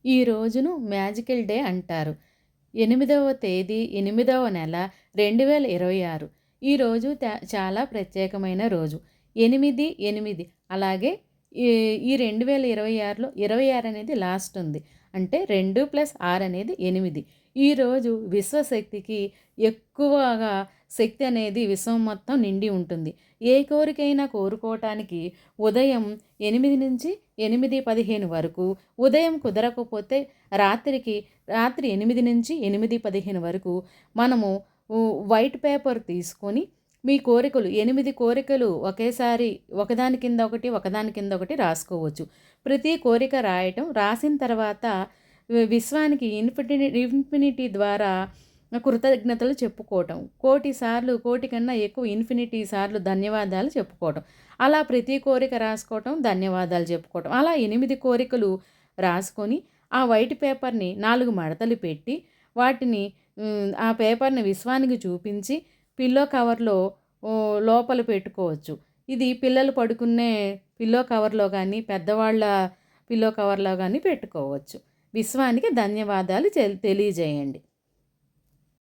ఈ రోజును magical day అంటారు. 8వ తేదీ 8వ నెల 2026. ఈరోజు చాలా ప్రత్యేకమైన రోజు. 8, 8 అలాగే ఈ ఈ 2026లో 26 అనేది లాస్ట్ ఉంది. అంటే 2 + 6 అనేది 8. ఈరోజు విశ్వశక్తికి ఎక్కువగా శక్తి అనేది విశ్వం మొత్తం నిండి ఉంటుంది. ఏ కోరికైనా కోరుకోవటానికి ఉదయం 8 నుంచి 8:15 వరకు, ఉదయం కుదరకపోతే రాత్రి 8 నుంచి 8:15 వరకు మనము వైట్ పేపర్ తీసుకొని మీ కోరికలు 8 కోరికలు ఒకేసారి ఒకదాని కింద ఒకటి, ఒకదాని కింద ఒకటి రాసుకోవచ్చు. ప్రతి కోరిక రాసిన తర్వాత విశ్వానికి ఇన్ఫినిటీ ద్వారా కృతజ్ఞతలు చెప్పుకోవటం. కోటి సార్లు, కోటి కన్నా ఎక్కువ ఇన్ఫినిటీ సార్లు ధన్యవాదాలు చెప్పుకోవటం. అలా ప్రతి కోరిక రాసుకోవటం, ధన్యవాదాలు చెప్పుకోవటం. అలా 8 కోరికలు రాసుకొని ఆ వైట్ పేపర్‌ని 4 మడతలు పెట్టి వాటిని ఆ పేపర్‌ని విశ్వానికి చూపించి పిల్లో కవర్‌లో లోపల పెట్టుకోవచ్చు. ఇది పిల్లలు పడుకునే పిల్లో కవర్‌లో గానీ, పెద్దవాళ్ళ పిల్లో కవర్‌లో గానీ పెట్టుకోవచ్చు. విశ్వానికి ధన్యవాదాలు తెలియజేయండి.